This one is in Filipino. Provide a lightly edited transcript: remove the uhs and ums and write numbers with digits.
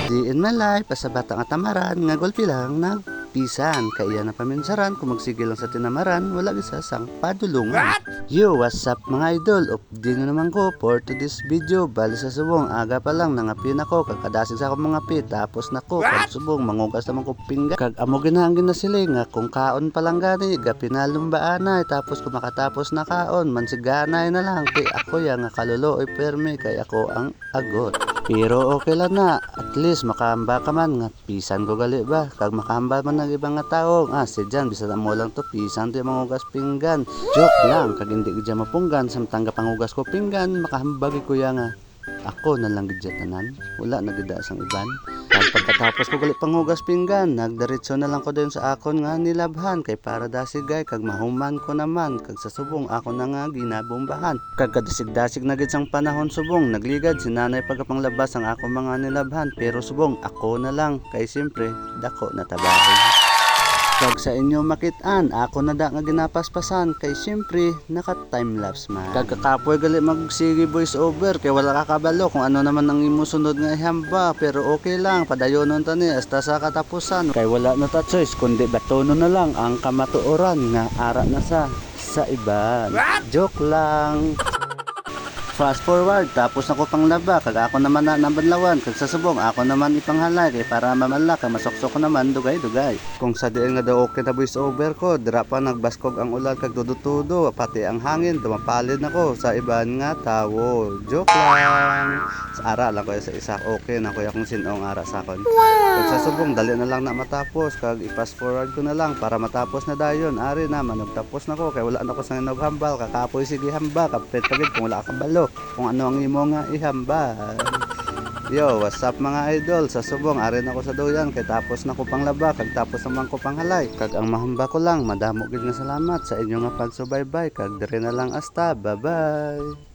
Di in my life, sa batang atamaran, nga gulpi lang nagpisan. Kaya na paminsaran, kung magsigil lang sa tinamaran, wala isa sang padulungan. Yo, what's up mga idol? Dino naman ko for today's video. Bali sa subong, aga pa lang nangapin ako. Kagkadasig sa akong mga pi, tapos nako, kag subong, mangugas naman ko pinggan. Kag amo ginahangin na sila nga, kung kaon pa lang gani, gapinalumbaan na, tapos kung makatapos na kaon, mansiganay na lang. Kay ako ya nga kaluluoy perme, kay ako ang agot. Pero okay lang na, at least makahamba ka man nga pisan ko gali ba, kag makahamba man ng ibang nga tao, si dyan bisa na mo lang to pisan to yung mangugas pinggan. Joke lang, kag hindi gidya mapunggan samtang pangugas ko pinggan, makahambagi ko ya nga ako na lang gidya tanan, wala nagida sang iban. Kag pagkatapos ko gali pangugas pinggan, nagdiretso na lang ko doon sa akon nga nilabhan, kay para dasigay kag mahuman ko naman, kag sa subong ako na nga ginabombahan. Kag kadasig-dasig na gid sang panahon subong, nagligad si nanay pagkapanglabas ang ako mga nilabhan, pero subong ako na lang, kay siyempre dako na tabahin. Kag sa inyo makitaan, ako na da nga ginapaspasan, kay siyempre naka timelapse man. Kag kakapoy gali magsige voice over, kay wala kakabalo kung ano naman ang imusunod nga ihamba, pero okay lang, padayonon tani hasta sa katapusan. Kay wala na ta choice, kundi batono na lang ang kamatuoran nga ara na sa iban. Joke lang. Fast forward, tapos ako pang laba, kag ako naman na nabanlawan, kag sa subong, ako naman ipanghalay, kay para mamalak, kag masoksok ko naman, dugay-dugay. Kung sa diin nga daw okay na voice over ko, dira pa nagbaskog ang ulan, kag dudutudo, pati ang hangin, dumapalid na ko sa iban nga tawo. Joke lang. Sa ara lang ko sa isa, okay na kuya kung sinong ara sa akon. Kag sa subong, dali na lang na matapos, kag i-fast forward ko na lang, para matapos na dayon. Ari na, managtapos na ko, kay wala na ko sa naghambal, kakapoy sige hamba, kapit pagid kung wala ka balo. Kung ano ang imo nga ihamba. Yo, what's up mga idol? Sa subong, arin ako sa duyan, kay tapos na ko pang laba, kag tapos naman ko pang halay. Kag ang mahamba ko lang, madamo gid nga salamat sa inyo nga pagsubaybay, kag dire na lang asta. Bye bye.